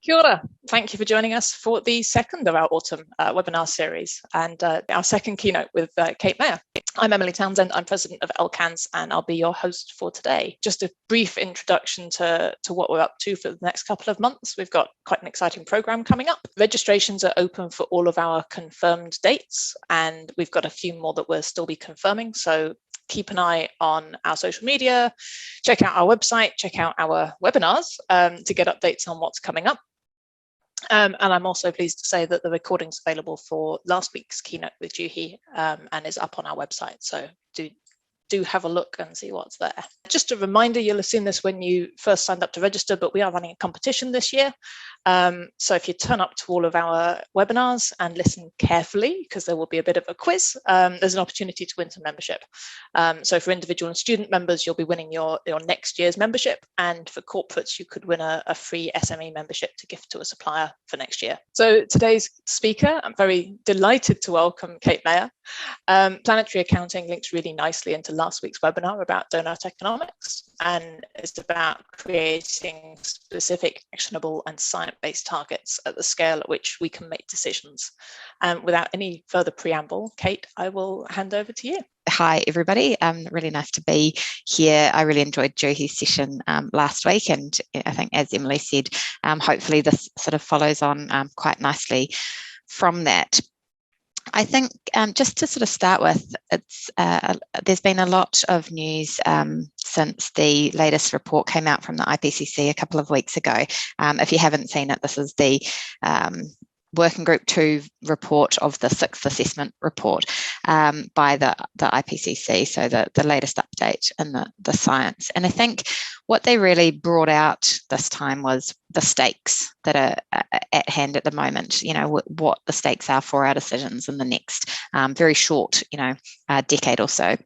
Kia ora. Thank you for joining us for the second of our autumn webinar series and our second keynote with Kate Meyer. I'm Emily Townsend, I'm president of LCANZ, and I'll be your host for today. Just a brief introduction to what we're up to for the next couple of months. We've got quite an exciting program coming up. Registrations are open for all of our confirmed dates, and we've got a few more that we'll still be confirming. So keep an eye on our social media, check out our website, check out our webinars to get updates on what's coming up. And I'm also pleased to say that the recording's available for last week's keynote with Juhi and is up on our website. So do have a look and see what's there. Just a reminder, you'll have seen this when you first signed up to register, but we are running a competition this year. So if you turn up to all of our webinars and listen carefully, because there will be a bit of a quiz, there's an opportunity to win some membership. So for individual and student members, you'll be winning your next year's membership. And for corporates, you could win a free SME membership to gift to a supplier for next year. So today's speaker, I'm very delighted to welcome Kate Meyer. Planetary Accounting links really nicely into last week's webinar about donut economics, and it's about creating specific, actionable and science-based targets at the scale at which we can make decisions. Without any further preamble, Kate, I will hand over to you. Hi, everybody. Really nice to be here. I really enjoyed Juhi's session last week, and I think, as Emily said, hopefully this sort of follows on quite nicely from that. I think just to sort of start with, there's been a lot of news since the latest report came out from the IPCC a couple of weeks ago. If you haven't seen it, this is the Working Group 2 report of the 6th assessment report by the IPCC, so the latest update in the science. And I think what they really brought out this time was the stakes that are at hand at the moment, what the stakes are for our decisions in the next very short, decade or so.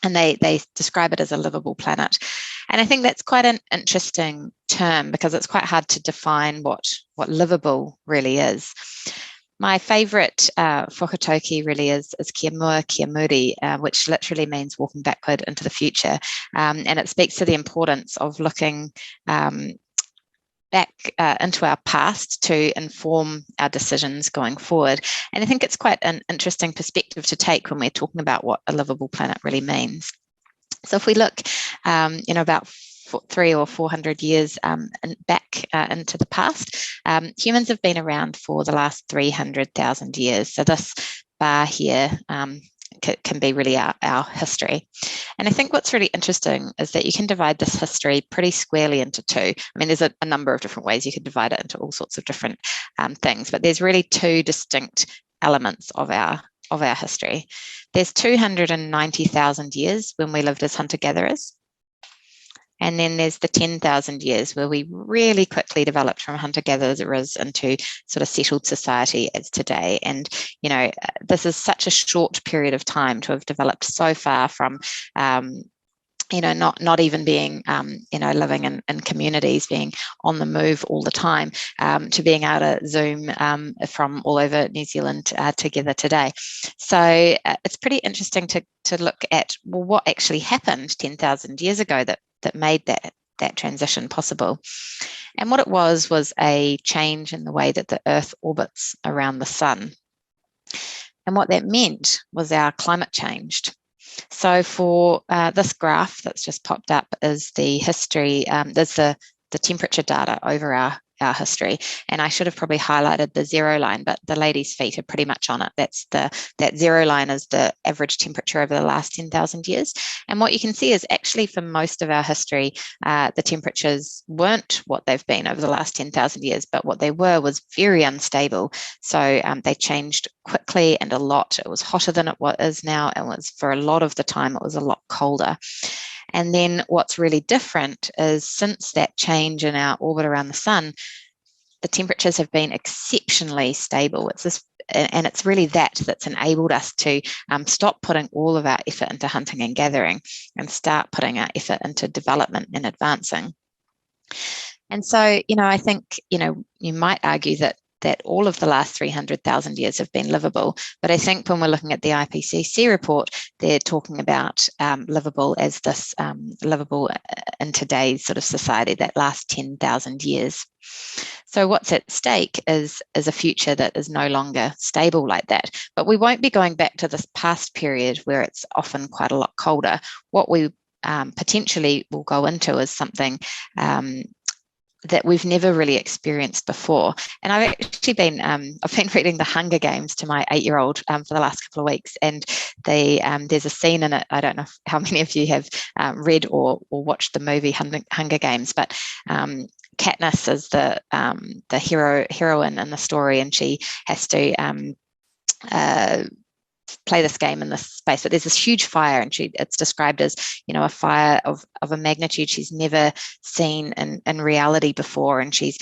And they describe it as a livable planet. And I think that's quite an interesting term because it's quite hard to define what livable really is. My favourite whakatauki really is kia mua, kia muri, which literally means walking backward into the future. And it speaks to the importance of looking back into our past to inform our decisions going forward. And I think it's quite an interesting perspective to take when we're talking about what a livable planet really means. So if we look, about 300 or 400 years back into the past, humans have been around for the last 300,000 years. So this bar here can be really our history. And I think what's really interesting is that you can divide this history pretty squarely into two. I mean, there's a number of different ways you could divide it into all sorts of different things, but there's really two distinct elements of our history. There's 290,000 years when we lived as hunter-gatherers. And then there's the 10,000 years where we really quickly developed from hunter-gatherers into sort of settled society as today. And, this is such a short period of time to have developed so far from, not even being, living in communities, being on the move all the time, to being able to Zoom from all over New Zealand together today. So it's pretty interesting to look at, well, what actually happened 10,000 years ago that made that transition possible. And what it was a change in the way that the Earth orbits around the sun. And what that meant was our climate changed. So for this graph that's just popped up is the history, there's the temperature data over our history. And I should have probably highlighted the zero line, but the lady's feet are pretty much on it. That zero line is the average temperature over the last 10,000 years. And what you can see is actually for most of our history, the temperatures weren't what they've been over the last 10,000 years, but what they were was very unstable. So they changed quickly and a lot. It was hotter than it is now. And was for a lot of the time, it was a lot colder. And then what's really different is since that change in our orbit around the sun, the temperatures have been exceptionally stable. And it's really that's enabled us to stop putting all of our effort into hunting and gathering and start putting our effort into development and advancing. And so, I think, you might argue that that all of the last 300,000 years have been livable. But I think when we're looking at the IPCC report, they're talking about livable as this livable in today's sort of society, that last 10,000 years. So what's at stake is a future that is no longer stable like that. But we won't be going back to this past period where it's often quite a lot colder. What we potentially will go into is something that we've never really experienced before. And I've actually been reading The Hunger Games to my 8-year-old for the last couple of weeks, and there's a scene in it. I don't know how many of you have read or watched the movie Hunger Games, but Katniss is the heroine in the story, and she has to play this game in this space. But there's this huge fire, and it's described as, a fire of a magnitude she's never seen in reality before. And she's,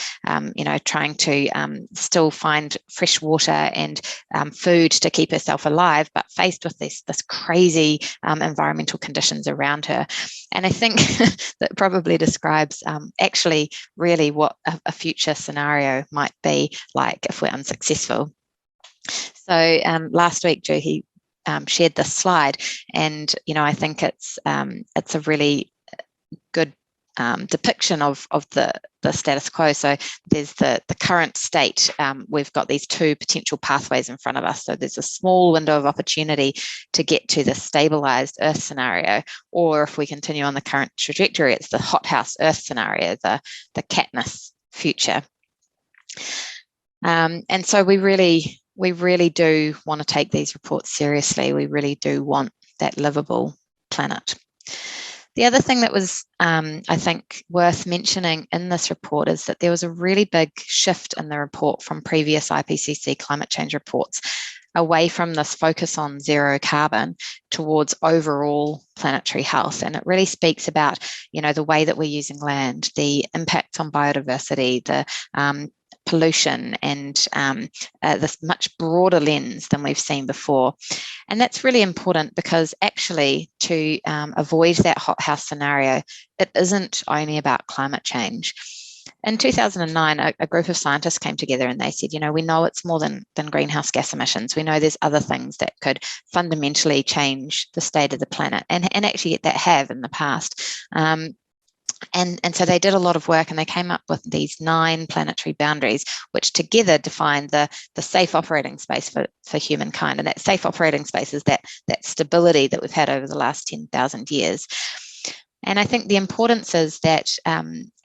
trying to still find fresh water and food to keep herself alive, but faced with this crazy environmental conditions around her. And I think that probably describes actually really what a future scenario might be like if we're unsuccessful. So last week, Juhi shared this slide, and I think it's a really good depiction of the status quo. So there's the current state. We've got these two potential pathways in front of us. So there's a small window of opportunity to get to the stabilised Earth scenario, or if we continue on the current trajectory, it's the hothouse Earth scenario, the Katniss future. And so we really do want to take these reports seriously. We really do want that livable planet. The other thing that was, I think, worth mentioning in this report is that there was a really big shift in the report from previous IPCC climate change reports, away from this focus on zero carbon towards overall planetary health. And it really speaks about, the way that we're using land, the impacts on biodiversity, the pollution, and this much broader lens than we've seen before. And that's really important, because actually to avoid that hothouse scenario, it isn't only about climate change. In 2009, a group of scientists came together and they said, we know it's more than greenhouse gas emissions. We know there's other things that could fundamentally change the state of the planet, and actually that have in the past. And so they did a lot of work, and they came up with these 9 planetary boundaries, which together define the safe operating space for humankind. And that safe operating space is that stability that we've had over the last 10,000 years. And I think the importance is that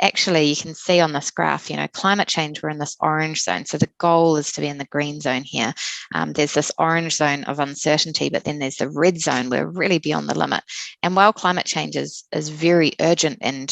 actually you can see on this graph, climate change, we're in this orange zone. So the goal is to be in the green zone here. There's this orange zone of uncertainty, but then there's the red zone where we're really beyond the limit. And while climate change is very urgent, and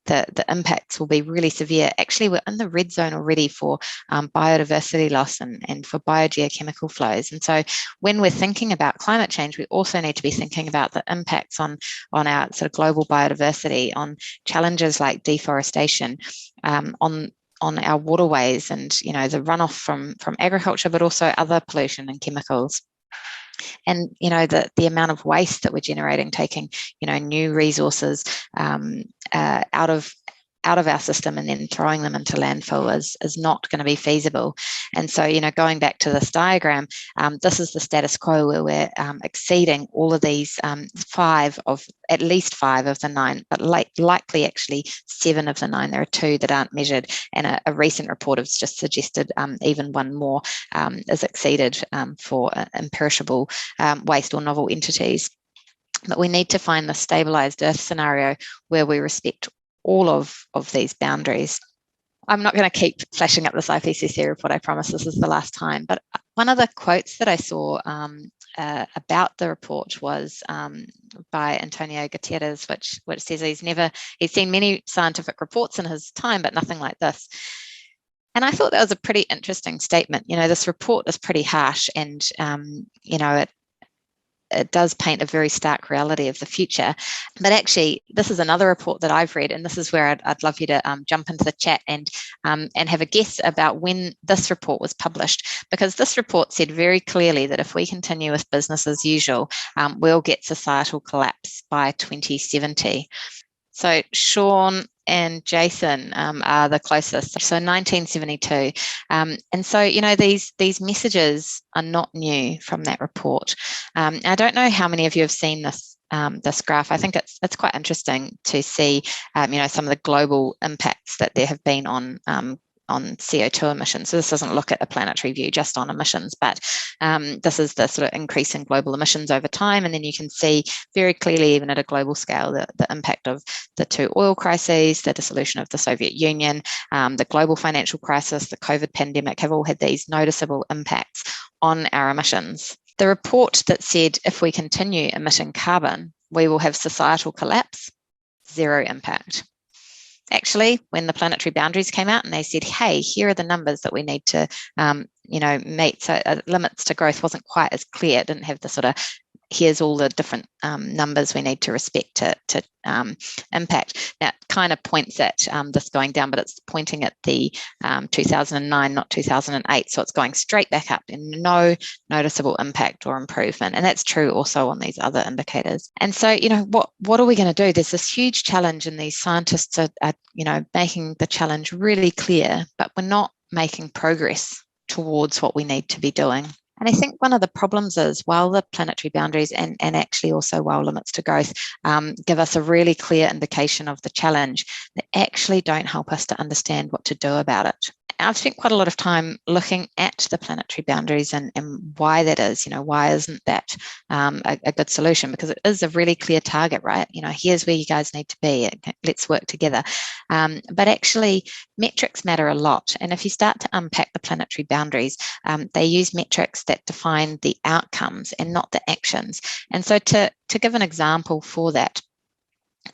the impacts will be really severe, actually we're in the red zone already for biodiversity loss and for biogeochemical flows. And so when we're thinking about climate change, we also need to be thinking about the impacts on our sort of global biodiversity, on challenges like deforestation, on our waterways, and the runoff from agriculture, but also other pollution and chemicals. And the amount of waste that we're generating, taking new resources out of our system and then throwing them into landfill is not going to be feasible. And so, going back to this diagram, this is the status quo where we're exceeding all of these at least five of the 9, but likely actually 7 of the 9. There are 2 that aren't measured, and a recent report has just suggested even one more is exceeded for imperishable waste or novel entities. But we need to find the stabilised Earth scenario where we respect all of these boundaries. I'm not going to keep flashing up this IPCC report. I promise this is the last time. But one of the quotes that I saw about the report was by Antonio Gutierrez, which says he's seen many scientific reports in his time, but nothing like this. And I thought that was a pretty interesting statement. This report is pretty harsh, and it does paint a very stark reality of the future. But actually, this is another report that I've read, and this is where I'd love you to jump into the chat and have a guess about when this report was published, because this report said very clearly that if we continue with business as usual, we'll get societal collapse by 2070. So, Sean, and Jason are the closest. So 1972. And so, these messages are not new from that report. I don't know how many of you have seen this graph. I think it's quite interesting to see, some of the global impacts that there have been on CO2 emissions. So this doesn't look at a planetary view just on emissions, but this is the sort of increase in global emissions over time. And then you can see very clearly, even at a global scale, the impact of the two oil crises, the dissolution of the Soviet Union, the global financial crisis, the COVID pandemic have all had these noticeable impacts on our emissions. The report that said if we continue emitting carbon, we will have societal collapse, zero impact. Actually, when the Planetary Boundaries came out and they said, hey, here are the numbers that we need to, meet, so limits to growth wasn't quite as clear. It didn't have the sort of, here's all the different numbers we need to respect to impact. Now, it kind of points at this going down, but it's pointing at the 2009, not 2008. So it's going straight back up and no noticeable impact or improvement. And that's true also on these other indicators. And so, what are we going to do? There's this huge challenge, and these scientists are making the challenge really clear, but we're not making progress towards what we need to be doing. And I think one of the problems is, while the planetary boundaries and actually also while limits to growth give us a really clear indication of the challenge, they actually don't help us to understand what to do about it. I've spent quite a lot of time looking at the planetary boundaries and why that is. Why isn't that a good solution? Because it is a really clear target, right? Here's where you guys need to be. Let's work together. But actually, metrics matter a lot. And if you start to unpack the planetary boundaries, they use metrics that define the outcomes and not the actions. And so to give an example for that,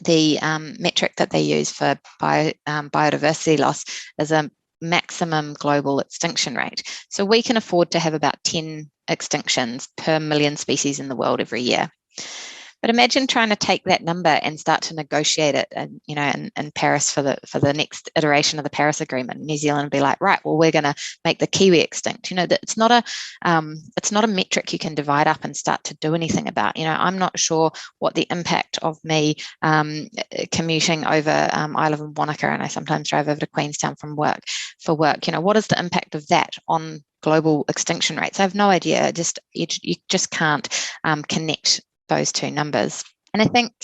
the metric that they use for biodiversity loss is a maximum global extinction rate. So we can afford to have about 10 extinctions per million species in the world every year. But imagine trying to take that number and start to negotiate it, and in Paris for the next iteration of the Paris Agreement. New Zealand would be like, right, well, we're going to make the kiwi extinct. That it's not a metric you can divide up and start to do anything about. I'm not sure what the impact of me commuting over. I live in Wanaka, and I sometimes drive over to Queenstown for work. What is the impact of that on global extinction rates? I have no idea. You just can't connect those two numbers. And I think,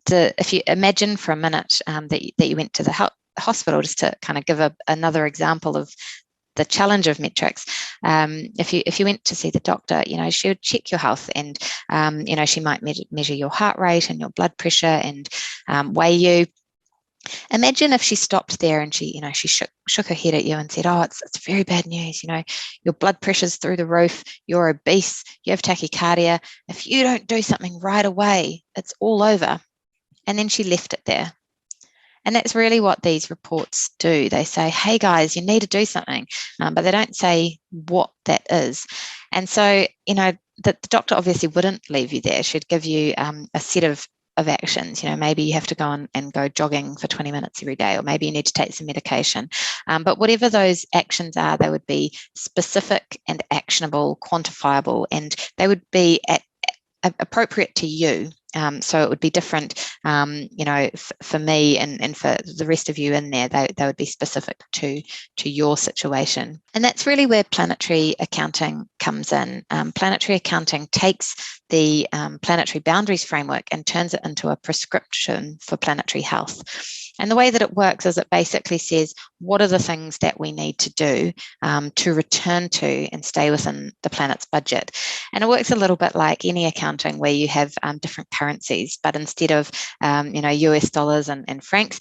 if you imagine for a minute that you went to the hospital, just to kind of give another example of the challenge of metrics. If you went to see the doctor, she would check your health, and she might measure your heart rate and your blood pressure and weigh you. Imagine if she stopped there and she shook her head at you and said, oh, it's very bad news. Your blood pressure's through the roof. You're obese. You have tachycardia. If you don't do something right away, it's all over. And then she left it there. And that's really what these reports do. They say, hey, guys, you need to do something, but they don't say what that is. And so, the doctor obviously wouldn't leave you there. She'd give you a set of actions. Maybe you have to go and go jogging for 20 minutes every day, or maybe you need to take some medication. But whatever those actions are, they would be specific and actionable, quantifiable, and they would be appropriate to you. So it would be different, for me and for the rest of you in there. They would be specific to your situation. And that's really where planetary accounting comes in. Planetary accounting takes the planetary boundaries framework and turns it into a prescription for planetary health. And the way that it works is it basically says, what are the things that we need to do to return to and stay within the planet's budget? And it works a little bit like any accounting where you have different currencies, but instead of US dollars and francs,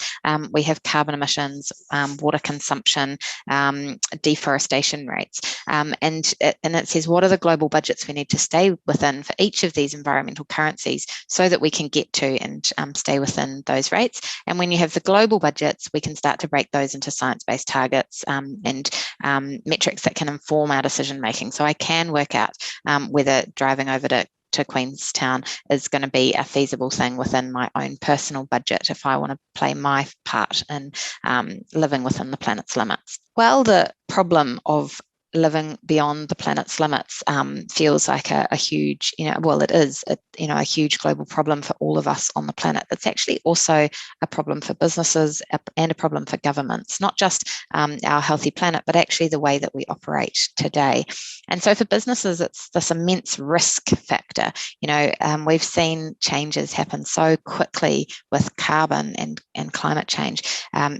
we have carbon emissions, water consumption, deforestation rates, and it says what are the global budgets we need to stay within for each of these environmental currencies so that we can get to and stay within those rates. And when you have the global budgets, we can start to break those into science-based targets and metrics that can inform our decision making. So I can work out whether driving over to Queenstown is going to be a feasible thing within my own personal budget if I want to play my part in living within the planet's limits. Well, the problem of living beyond the planet's limits feels like a huge, it is, a huge global problem for all of us on the planet. It's actually also a problem for businesses and a problem for governments, not just our healthy planet, but actually the way that we operate today. And so for businesses, it's this immense risk factor. We've seen changes happen so quickly with carbon and climate change,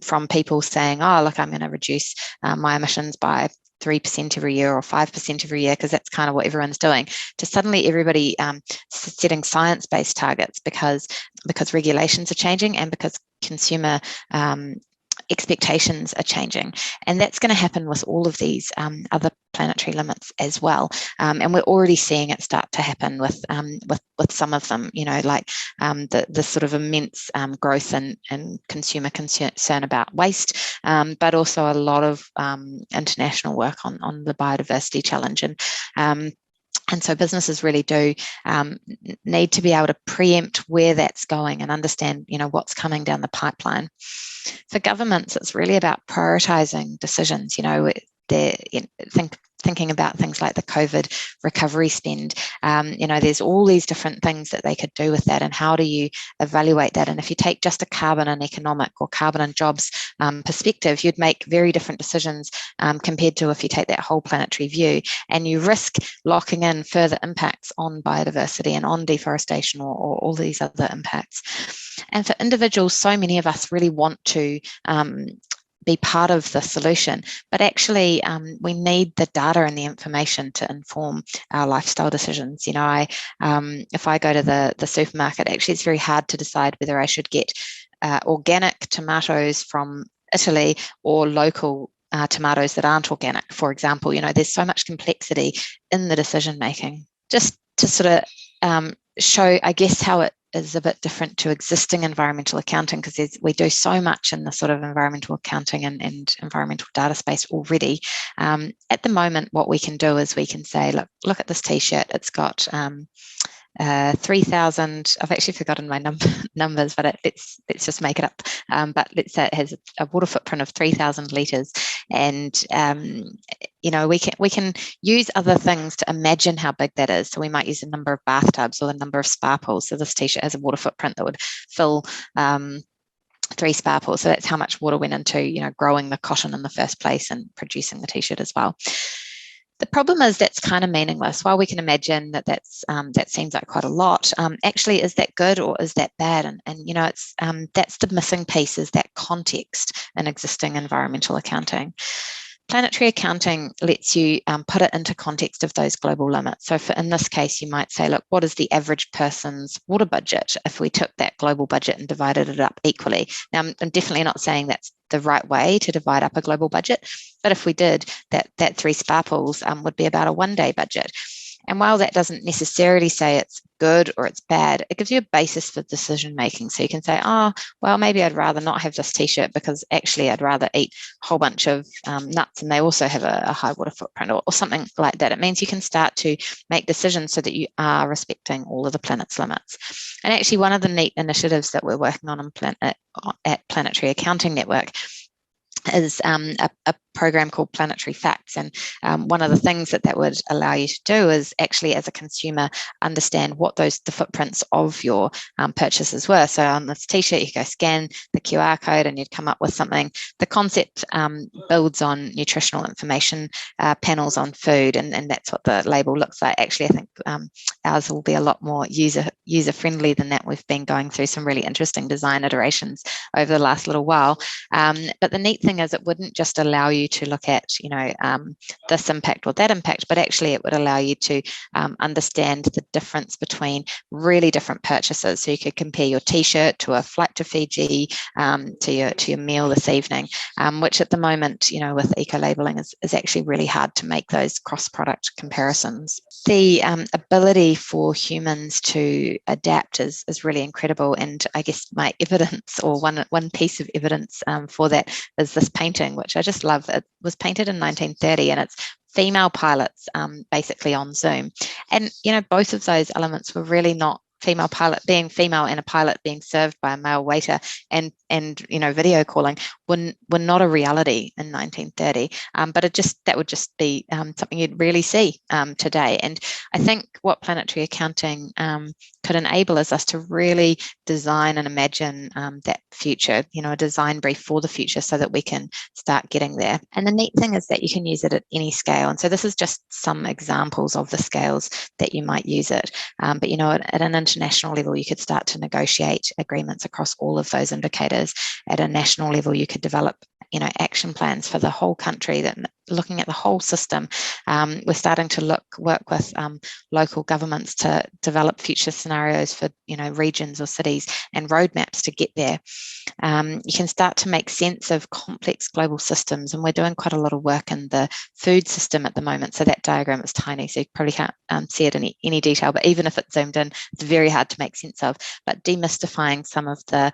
from people saying, oh, look, I'm going to reduce my emissions by 3% every year or 5% every year, because that's kind of what everyone's doing, to suddenly everybody setting science-based targets because regulations are changing and because consumer expectations are changing. And that's going to happen with all of these other planetary limits as well. And we're already seeing it start to happen with some of them, like the sort of immense growth in consumer concern about waste, but also a lot of international work on the biodiversity challenge. And so businesses really do need to be able to preempt where that's going and understand, what's coming down the pipeline. For governments, it's really about prioritising decisions. They're thinking about things like the COVID recovery spend. There's all these different things that they could do with that, and how do you evaluate that? And if you take just a carbon and economic or carbon and jobs perspective, you'd make very different decisions compared to if you take that whole planetary view, and you risk locking in further impacts on biodiversity and on deforestation or all these other impacts. And for individuals, so many of us really want to be part of the solution, but actually we need the data and the information to inform our lifestyle decisions. If I go to the supermarket, actually it's very hard to decide whether I should get organic tomatoes from Italy or local tomatoes that aren't organic, for example. There's so much complexity in the decision making. Just to sort of show, I guess, how it is a bit different to existing environmental accounting, because we do so much in the sort of environmental accounting and environmental data space already. At the moment, what we can do is we can say, look at this t-shirt. It's got 3,000, I've actually forgotten my numbers, but let's just make it up. But let's say it has a water footprint of 3,000 litres, and we can use other things to imagine how big that is. So we might use the number of bathtubs or the number of spa pools. So this t-shirt has a water footprint that would fill 3 spa pools. So that's how much water went into growing the cotton in the first place and producing the t-shirt as well. The problem is that's kind of meaningless. While we can imagine that seems like quite a lot, actually, is that good or is that bad? And it's that's the missing piece, is that context in existing environmental accounting. Planetary accounting lets you put it into context of those global limits. So in this case, you might say, look, what is the average person's water budget if we took that global budget and divided it up equally? Now, I'm definitely not saying that's the right way to divide up a global budget, but if we did, that 3 spa pools would be about a 1-day budget. And while that doesn't necessarily say it's good or it's bad, it gives you a basis for decision making. So you can say, oh, well, maybe I'd rather not have this t-shirt because actually I'd rather eat a whole bunch of nuts and they also have a high water footprint, or something like that. It means you can start to make decisions so that you are respecting all of the planet's limits. And actually, one of the neat initiatives that we're working on at Planetary Accounting Network is a program called Planetary Facts. And one of the things that would allow you to do is actually, as a consumer, understand what the footprints of your purchases were. So on this t-shirt, you go scan the QR code and you'd come up with something. The concept builds on nutritional information panels on food, and that's what the label looks like. Actually, I think ours will be a lot more user-friendly than that. We've been going through some really interesting design iterations over the last little while. But the neat thing is it wouldn't just allow you to look at, this impact or that impact, but actually it would allow you to understand the difference between really different purchases. So you could compare your t-shirt to a flight to Fiji, to your meal this evening, which at the moment, with eco-labeling is actually really hard to make those cross-product comparisons. The ability for humans to adapt is really incredible. And I guess my evidence, or one piece of evidence for that, is this painting, which I just love. It was painted in 1930, and it's female pilots basically on Zoom. And, both of those elements were really not female pilot being female and a pilot being served by a male waiter and video calling were not a reality in 1930, but that would just be something you'd really see today. And I think what Planetary Accounting could enable is us to really design and imagine that future, a design brief for the future so that we can start getting there. And the neat thing is that you can use it at any scale. And so this is just some examples of the scales that you might use it. But at an international level, you could start to negotiate agreements across all of those indicators. At a national level, you could develop action plans for the whole country, that looking at the whole system. We're starting to work with local governments to develop future scenarios for regions or cities and roadmaps to get there. You can start to make sense of complex global systems, and we're doing quite a lot of work in the food system at the moment. So that diagram is tiny, so you probably can't see it in any detail, but even if it's zoomed in, it's very hard to make sense of. But demystifying some of the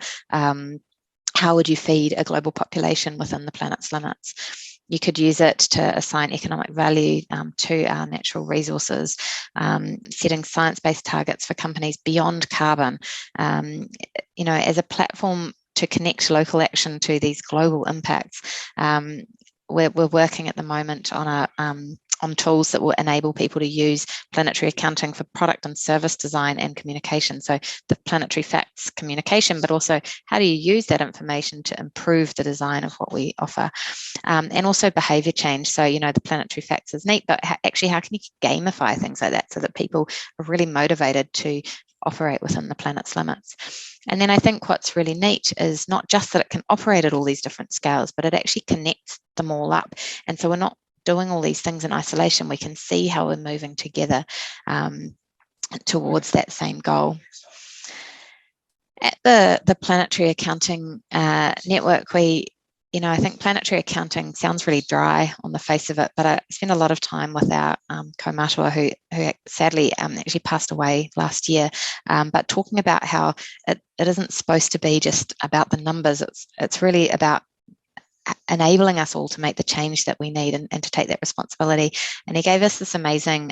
how would you feed a global population within the planet's limits? You could use it to assign economic value to our natural resources, setting science-based targets for companies beyond carbon, as a platform to connect local action to these global impacts. We're working at the moment on tools that will enable people to use planetary accounting for product and service design and communication. So the planetary facts communication, but also how do you use that information to improve the design of what we offer? And also behavior change. So, the planetary facts is neat, but actually how can you gamify things like that so that people are really motivated to operate within the planet's limits? And then I think what's really neat is not just that it can operate at all these different scales, but it actually connects them all up. And so we're not doing all these things in isolation. We can see how we're moving together towards that same goal. At the Planetary Accounting Network, I think planetary accounting sounds really dry on the face of it, but I spent a lot of time with our kaumātua who sadly actually passed away last year, but talking about how it isn't supposed to be just about the numbers. It's really about enabling us all to make the change that we need and to take that responsibility. And he gave us this amazing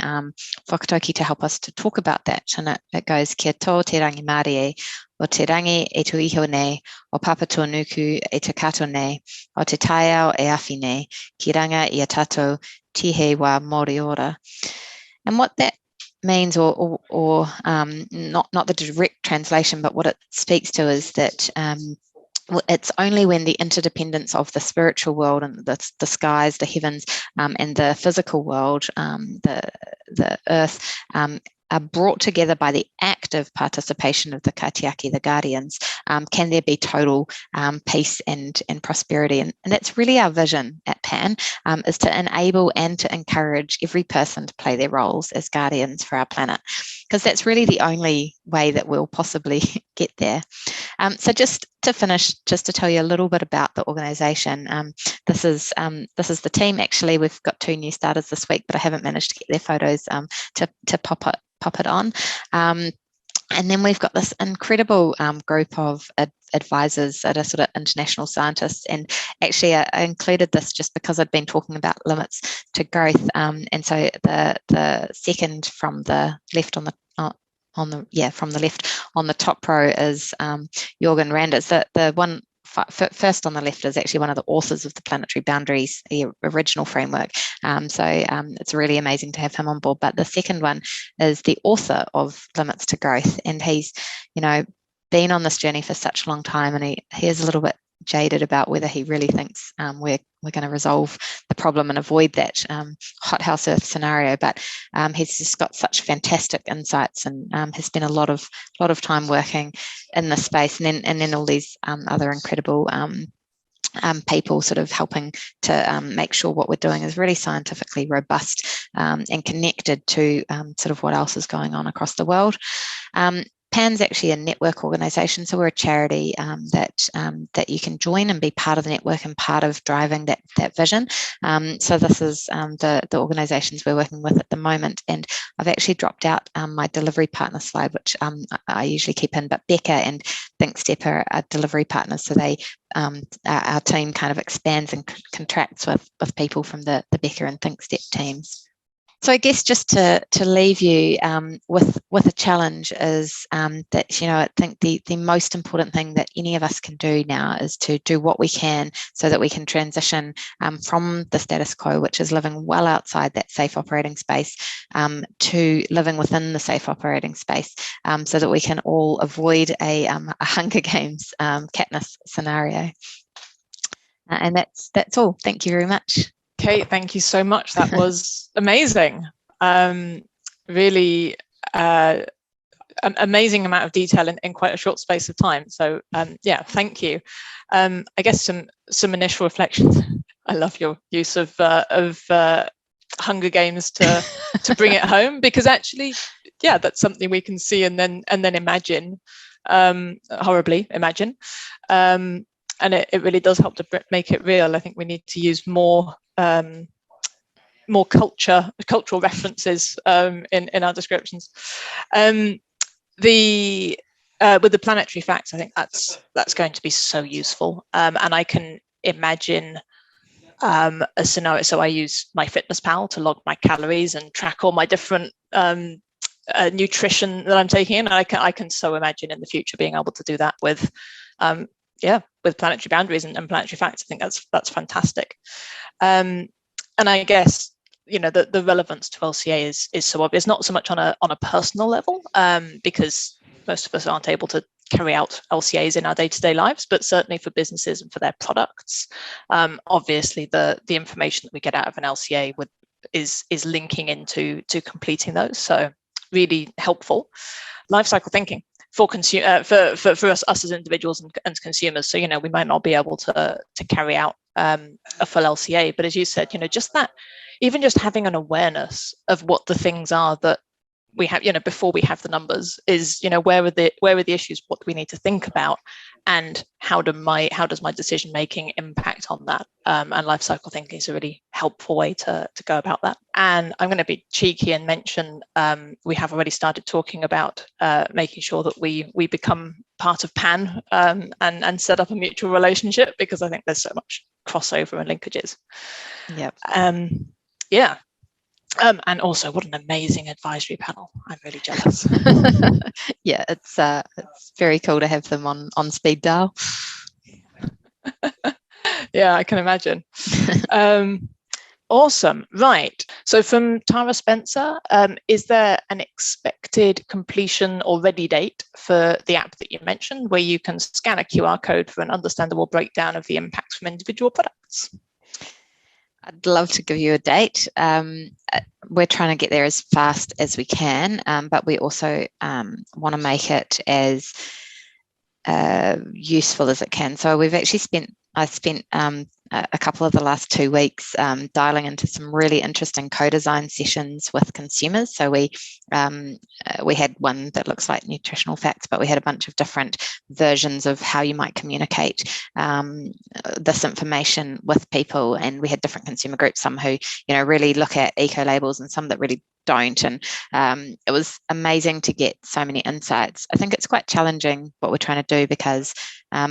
whakatauki to help us to talk about that. And it goes, kia tō te rangi Māori e, o te rangi e tu iho nei, o papatua nuku e te kato nei, o te taiao e awhi nei, ki ranga I a tātou tihe wā moriora. And what that means, or not the direct translation, but what it speaks to is that it's only when the interdependence of the spiritual world and the skies, the heavens, and the physical world, the earth, are brought together by the active participation of the kaitiaki, the guardians, can there be total peace and prosperity. And that's really our vision at PAN, is to enable and to encourage every person to play their roles as guardians for our planet, because that's really the only way that we'll possibly get there. So just to finish, just to tell you a little bit about the organisation. This is the team. Actually, we've got 2 new starters this week, but I haven't managed to get their photos to pop it on. And then we've got this incredible group of advisors that are sort of international scientists. And actually, I included this just because I'd been talking about limits to growth. And so the second from the left from the left on the top row is Jorgen Randers. The one first on the left is actually one of the authors of the Planetary Boundaries, the original framework. So it's really amazing to have him on board. But the second one is the author of Limits to Growth. And he's, been on this journey for such a long time, and he is a little bit jaded about whether he really thinks we're going to resolve the problem and avoid that hothouse Earth scenario. But he's just got such fantastic insights, and has spent a lot of time working in this space, and then all these other incredible people sort of helping to make sure what we're doing is really scientifically robust and connected to sort of what else is going on across the world. PAN's actually a network organisation, so we're a charity that you can join and be part of the network and part of driving that vision. So this is the organisations we're working with at the moment, and I've actually dropped out my delivery partner slide, which I usually keep in, but Becca and ThinkStep are delivery partners, so they our team kind of expands and contracts with people from the Becca and ThinkStep teams. So I guess just to leave you with a challenge is that, I think the most important thing that any of us can do now is to do what we can so that we can transition from the status quo, which is living well outside that safe operating space, to living within the safe operating space, so that we can all avoid a Hunger Games Katniss scenario. And that's all. Thank you very much. Kate, thank you so much. That was amazing. Really an amazing amount of detail in quite a short space of time. So yeah, thank you. I guess some initial reflections. I love your use of Hunger Games to bring it home, because actually, yeah, that's something we can see and then imagine, horribly imagine. And it really does help to make it real. I think we need to use more cultural references in our descriptions. With the planetary facts, I think that's going to be so useful, and I can imagine a scenario. So I use MyFitnessPal to log my calories and track all my different nutrition that I'm taking in. And I can so imagine in the future being able to do that with with Planetary Boundaries and Planetary Facts. I think that's fantastic. And I guess, the relevance to LCA is so obvious, not so much on a personal level, because most of us aren't able to carry out LCAs in our day-to-day lives, but certainly for businesses and for their products. Obviously, the information that we get out of an LCA is linking into completing those. So really helpful. Lifecycle thinking for us as individuals and consumers. So we might not be able to carry out a full LCA, but as you said, just that, even just having an awareness of what the things are that we have, before we have the numbers, is where are the issues, what do we need to think about, and how does my decision making impact on that? And life cycle thinking is a really helpful way to go about that. And I'm going to be cheeky and mention we have already started talking about making sure that we become part of PAN and set up a mutual relationship, because I think there's so much crossover and linkages. Yep. Yeah. And also, what an amazing advisory panel. I'm really jealous. Yeah, it's very cool to have them on speed dial. Yeah, I can imagine. Awesome. Right. So from Tara Spencer, is there an expected completion or ready date for the app that you mentioned, where you can scan a QR code for an understandable breakdown of the impacts from individual products? I'd love to give you a date. We're trying to get there as fast as we can, but we also want to make it as useful as it can. So we've actually I spent a couple of the last 2 weeks dialing into some really interesting co-design sessions with consumers. So we had one that looks like nutritional facts, but we had a bunch of different versions of how you might communicate this information with people, and we had different consumer groups, some who really look at eco labels and some that really don't, and it was amazing to get so many insights. I think it's quite challenging what we're trying to do, because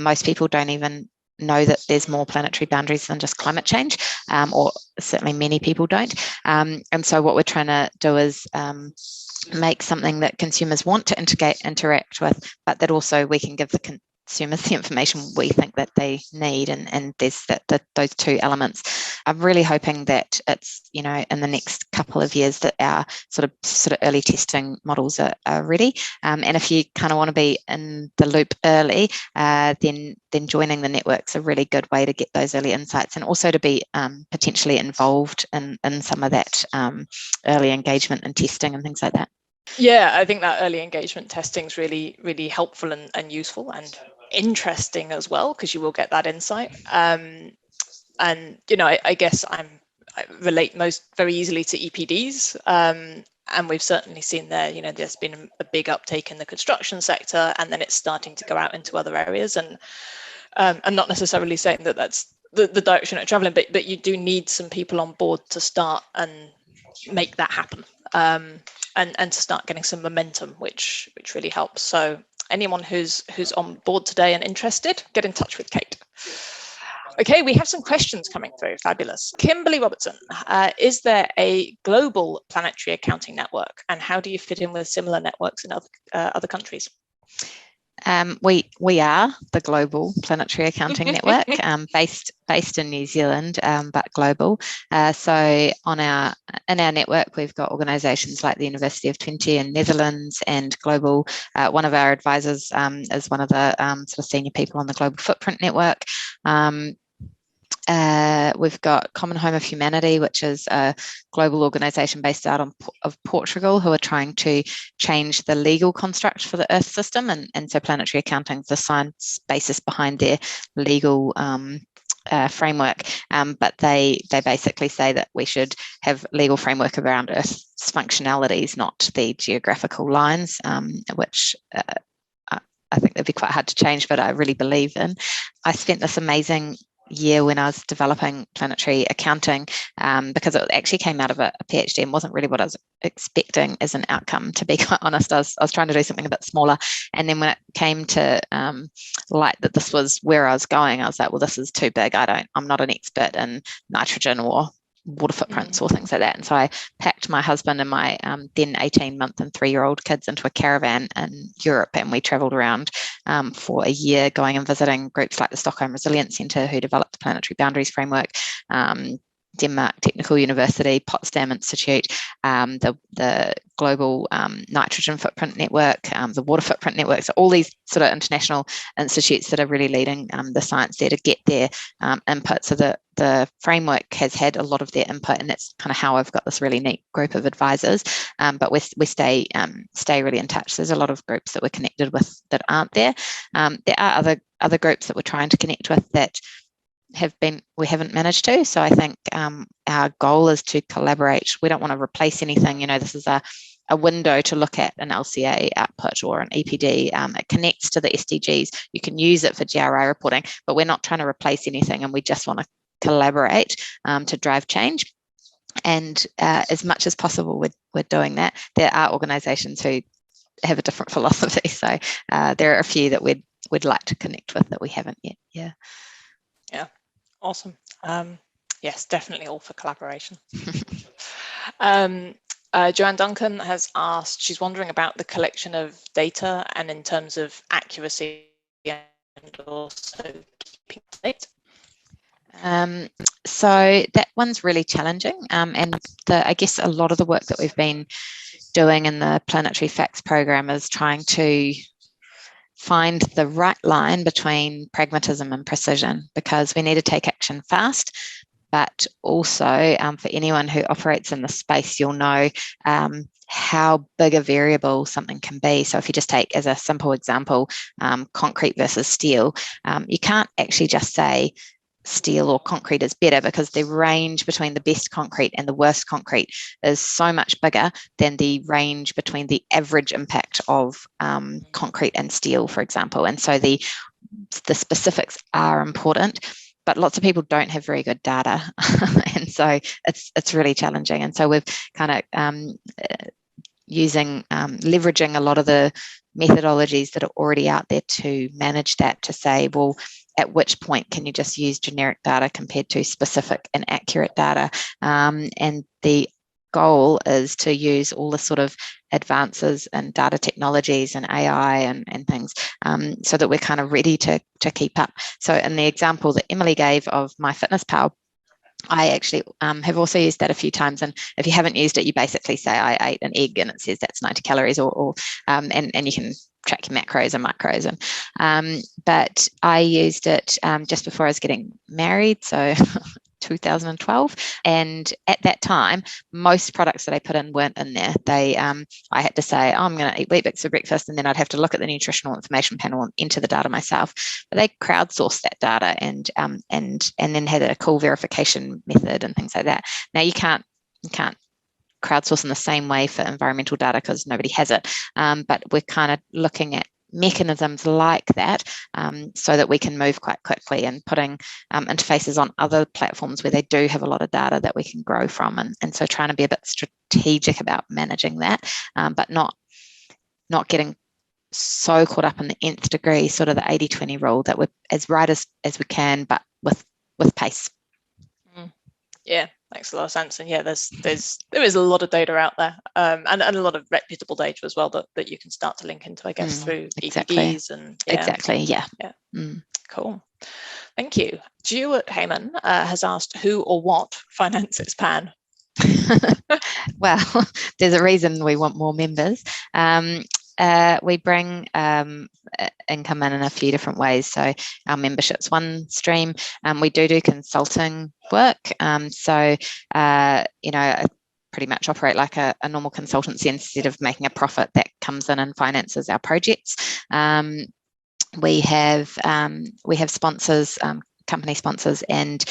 most people don't even know that there's more planetary boundaries than just climate change, or certainly many people don't. And so what we're trying to do is make something that consumers want to interact with, but that also we can give the consumers the information we think that they need, and there's those two elements. I'm really hoping that it's in the next couple of years that our sort of early testing models are ready, and if you kind of want to be in the loop early, then joining the network's a really good way to get those early insights, and also to be potentially involved in some of that early engagement and testing and things like that. Yeah, I think that early engagement testing is really, really helpful and useful and interesting as well, because you will get that insight. And I guess I relate very easily to EPDs, and we've certainly seen there's been a big uptake in the construction sector, and then it's starting to go out into other areas. And I'm not necessarily saying that that's the direction it's traveling, but you do need some people on board to start and make that happen, and to start getting some momentum, which really helps. So anyone who's on board today and interested, get in touch with Kate. Okay, we have some questions coming through. Fabulous. Kimberly Robertson, is there a global planetary accounting network, and how do you fit in with similar networks in other countries? We are the global planetary accounting network, based in New Zealand, but global. So in our network, we've got organisations like the University of Twente in Netherlands and global. One of our advisors is one of the sort of senior people on the Global Footprint Network. We've got Common Home of Humanity, which is a global organisation based out of Portugal, who are trying to change the legal construct for the Earth system, and so planetary accounting is the science basis behind their legal framework. But they basically say that we should have legal framework around Earth's functionalities, not the geographical lines, which I think they'd be quite hard to change, but I really believe in. I spent this amazing year when I was developing planetary accounting, because it actually came out of a PhD and wasn't really what I was expecting as an outcome, to be quite honest. I was trying to do something a bit smaller, and then when it came to light that this was where I was going, I was like, well, this is too big. I'm not an expert in nitrogen or water footprints or things like that. And so I packed my husband and my then 18-month and 3-year-old kids into a caravan in Europe, and we travelled around for a year, going and visiting groups like the Stockholm Resilience Centre, who developed the Planetary Boundaries framework, Denmark Technical University, Potsdam Institute, the Global Nitrogen Footprint Network, the Water Footprint Network. So all these sort of international institutes that are really leading the science there to get their input. So the framework has had a lot of their input, and that's kind of how I've got this really neat group of advisors. But we stay really in touch. There's a lot of groups that we're connected with that aren't there. There are other groups that we're trying to connect with that we haven't managed to. So I think our goal is to collaborate. We don't want to replace anything. This is a window to look at an LCA output or an EPD. It connects to the SDGs. You can use it for GRI reporting, but we're not trying to replace anything, and we just want to collaborate to drive change. And as much as possible, we're doing that. There are organisations who have a different philosophy. So there are a few that we'd like to connect with that we haven't yet. Yeah, awesome. Yes, definitely all for collaboration. Joanne Duncan has asked, she's wondering about the collection of data and in terms of accuracy and also keeping data. So that one's really challenging, and I guess a lot of the work that we've been doing in the Planetary Facts program is trying to find the right line between pragmatism and precision, because we need to take action fast, but also for anyone who operates in the space, you'll know how big a variable something can be. So if you just take as a simple example, concrete versus steel, you can't actually just say steel or concrete is better, because the range between the best concrete and the worst concrete is so much bigger than the range between the average impact of concrete and steel, for example. And so the specifics are important, but lots of people don't have very good data. And so it's really challenging. And so we've kind of leveraging a lot of the methodologies that are already out there to manage that, to say, well, at which point can you just use generic data compared to specific and accurate data? And the goal is to use all the sort of advances in data technologies and AI and things, so that we're kind of ready to keep up. So in the example that Emily gave of MyFitnessPal, I actually have also used that a few times, and if you haven't used it, you basically say I ate an egg and it says that's 90 calories, and you can track your macros and macros. And but I used it just before I was getting married, so 2012, and at that time most products that I put in weren't in there. I had to say, oh, I'm going to eat Weet-Bix for breakfast, and then I'd have to look at the nutritional information panel and enter the data myself. But they crowdsourced that data and then had a cool verification method and things like that. Now you can't crowdsource in the same way for environmental data because nobody has it, but we're kind of looking at mechanisms like that, so that we can move quite quickly, and putting interfaces on other platforms where they do have a lot of data that we can grow from, and so trying to be a bit strategic about managing that, but not getting so caught up in the nth degree, sort of the 80-20 rule, that we're as right as we can, but with with pace. Yeah, makes a lot of sense. And yeah, there is a lot of data out there, and a lot of reputable data as well that you can start to link into, I guess, through EPDs and Cool. Thank you. Stuart Heyman has asked, who or what finances Pan? Well, there's a reason we want more members. We bring income in a few different ways. So our membership's one stream. We do consulting work. Pretty much operate like a normal consultancy instead of making a profit that comes in and finances our projects. We have sponsors, company sponsors, and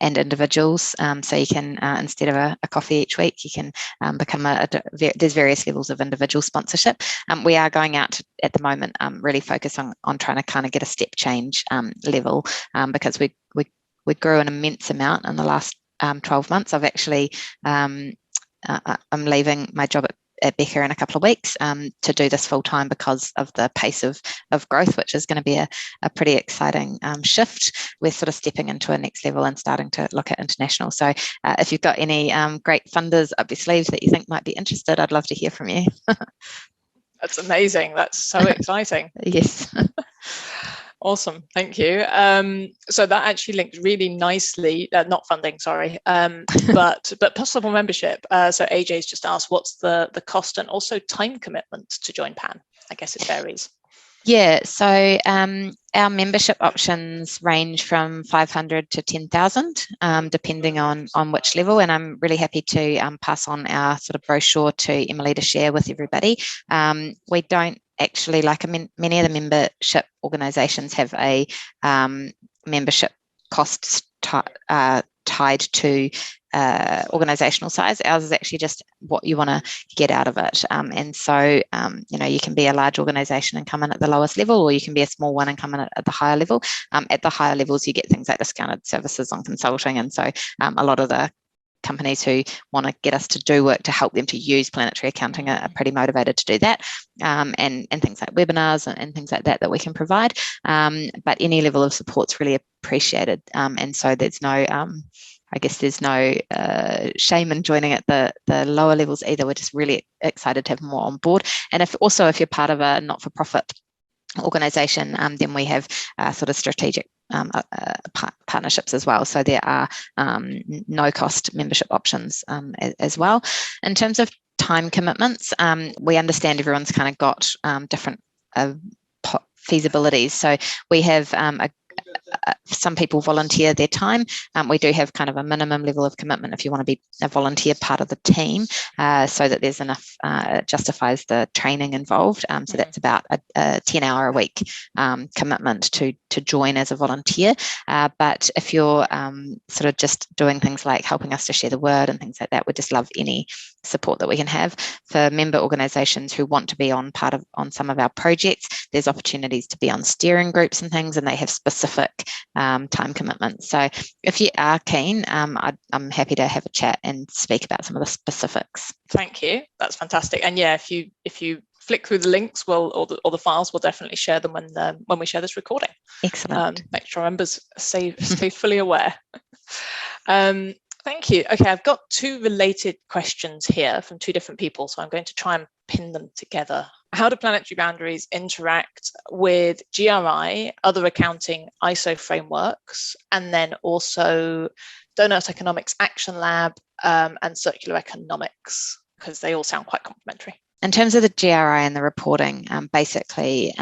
individuals. So you can, instead of a coffee each week, you can become there's various levels of individual sponsorship. We are going out at the moment, really focus on trying to kind of get a step change level, because we grew an immense amount in the last 12 months. I've actually, I'm leaving my job at Becker in a couple of weeks to do this full time because of the pace of growth, which is going to be a pretty exciting shift. We're sort of stepping into a next level and starting to look at international. So if you've got any great funders up your sleeves that you think might be interested, I'd love to hear from you. That's amazing. That's so exciting. Yes. Awesome, thank you. So that actually links really nicely, not funding, sorry, but possible membership. So AJ's just asked, what's the cost and also time commitment to join PAN? I guess it varies. Yeah, so our membership options range from 500 to 10,000, depending on which level. And I'm really happy to pass on our sort of brochure to Emily to share with everybody. We don't actually, many of the membership organisations have a membership cost tied to organisational size. Ours is actually just what you want to get out of it. And so, you can be a large organisation and come in at the lowest level, or you can be a small one and come in at the higher level. At the higher levels, you get things like discounted services on consulting. And so a lot of the companies who want to get us to do work to help them to use Planetary Accounting are pretty motivated to do that, and things like webinars and things like that we can provide. But any level of support's really appreciated, and so there's no there's no shame in joining at the lower levels either. We're just really excited to have more on board. And if you're part of a not-for-profit organisation, then we have sort of strategic partnerships as well. So there are no-cost membership options as well. In terms of time commitments, we understand everyone's kind of got different feasibilities. So we have some people volunteer their time. We do have kind of a minimum level of commitment if you want to be a volunteer part of the team, so that there's enough, justifies the training involved. So that's about a 10-hour a week commitment to join as a volunteer. But if you're sort of just doing things like helping us to share the word and things like that, we'd just love any support that we can have. For member organisations who want to be on some of our projects, there's opportunities to be on steering groups and things, and they have specific time commitments. So if you are keen, I'm happy to have a chat and speak about some of the specifics. Thank you. That's fantastic. And yeah, if you flick through the links, or the files, we'll definitely share them when we share this recording. Excellent. Make sure our members stay fully aware. Thank you. Okay, I've got two related questions here from two different people, so I'm going to try and pin them together. How do Planetary Boundaries interact with GRI, other accounting ISO frameworks, and then also Donut Economics Action Lab and Circular Economics, because they all sound quite complementary? In terms of the GRI and the reporting, basically,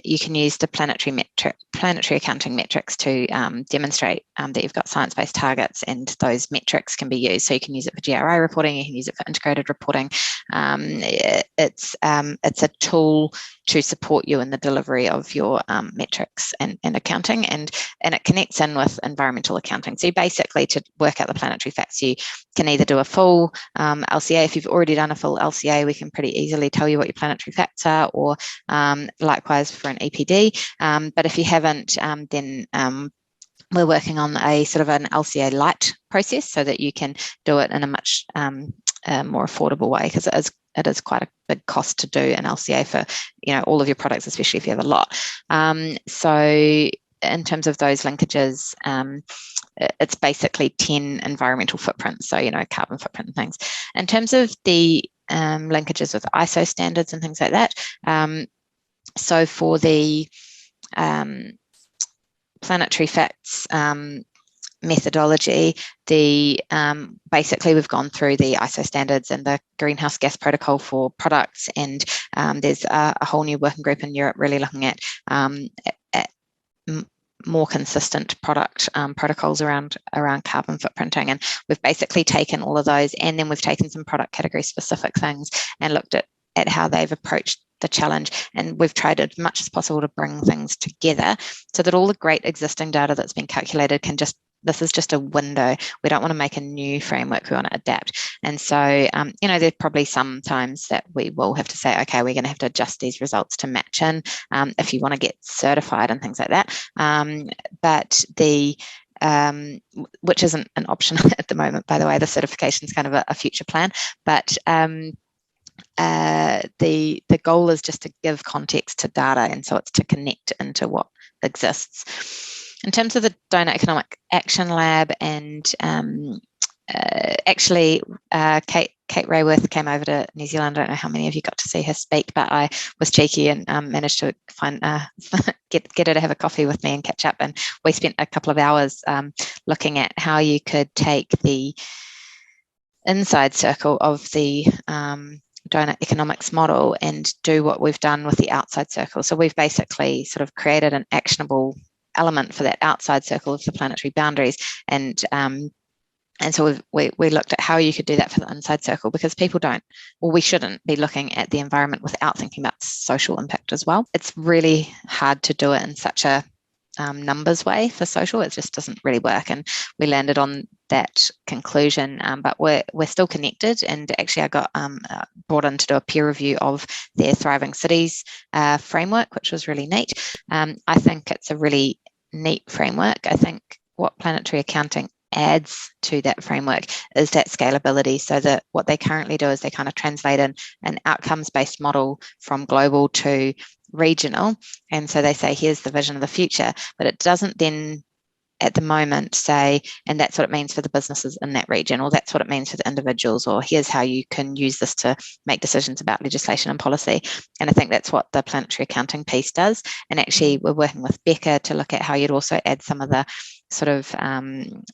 you can use the planetary accounting metrics to demonstrate that you've got science-based targets, and those metrics can be used. So you can use it for GRI reporting, you can use it for integrated reporting. It's a tool to support you in the delivery of your metrics and accounting, and it connects in with environmental accounting. So basically, to work out the planetary facts, you can either do a full LCA. If you've already done a full LCA, we can pretty easily tell you what your planetary facts are, or likewise for an EPD. But if you haven't, then we're working on a sort of an LCA light process so that you can do it in a much more affordable way, because it is quite a big cost to do an LCA for all of your products, especially if you have a lot. So in terms of those linkages, it's basically 10 environmental footprints, so carbon footprint and things. In terms of the linkages with ISO standards and things like that, so for the planetary facts methodology, basically we've gone through the ISO standards and the greenhouse gas protocol for products, and there's a whole new working group in Europe really looking at more consistent product protocols around carbon footprinting, and we've basically taken all of those, and then we've taken some product category specific things and looked at how they've approached the challenge, and we've tried as much as possible to bring things together so that all the great existing data that's been calculated this is just a window. We don't want to make a new framework, we want to adapt. And so, there's probably some times that we will have to say, okay, we're going to have to adjust these results to match in if you want to get certified and things like that. But which isn't an option at the moment, by the way, the certification is kind of a future plan. But the goal is just to give context to data, and so it's to connect into what exists. In terms of the Donor Economic Action Lab, and actually Kate Rayworth came over to New Zealand. I don't know how many of you got to see her speak, but I was cheeky and managed to find get her to have a coffee with me and catch up, and we spent a couple of hours looking at how you could take the inside circle of the donor economics model and do what we've done with the outside circle. So we've basically sort of created an actionable element for that outside circle of the planetary boundaries, and so we looked at how you could do that for the inside circle, because we shouldn't be looking at the environment without thinking about social impact as well. It's really hard to do it in such a numbers way for social. It just doesn't really work, and we landed on that conclusion, but we're still connected, and actually I got brought in to do a peer review of their Thriving Cities framework, which was really neat. I think it's a really neat framework. I think what Planetary Accounting adds to that framework is that scalability, so that what they currently do is they kind of translate in an outcomes-based model from global to regional, and so they say here's the vision of the future, but it doesn't then at the moment say, and that's what it means for the businesses in that region, or that's what it means for the individuals, or here's how you can use this to make decisions about legislation and policy. And I think that's what the Planetary Accounting piece does. And actually we're working with Becca to look at how you'd also add some of the sort of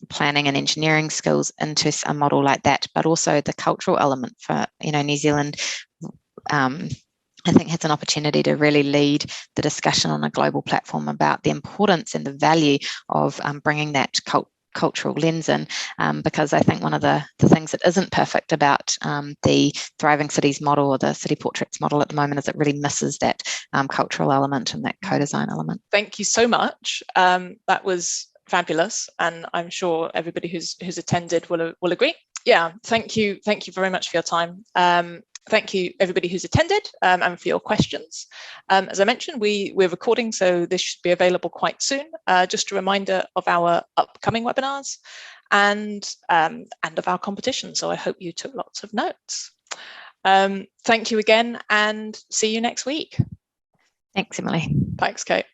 planning and engineering skills into a model like that, but also the cultural element for, New Zealand I think has an opportunity to really lead the discussion on a global platform about the importance and the value of bringing that cultural lens in, because I think one of the things that isn't perfect about the Thriving Cities model or the City Portraits model at the moment is it really misses that cultural element and that co-design element. Thank you so much. That was fabulous, and I'm sure everybody who's attended will agree. Yeah, thank you very much for your time. Thank you, everybody who's attended, and for your questions. As I mentioned, we're recording, so this should be available quite soon. Just a reminder of our upcoming webinars and of our competition. So I hope you took lots of notes. Thank you again, and see you next week. Thanks, Emily. Thanks, Kate.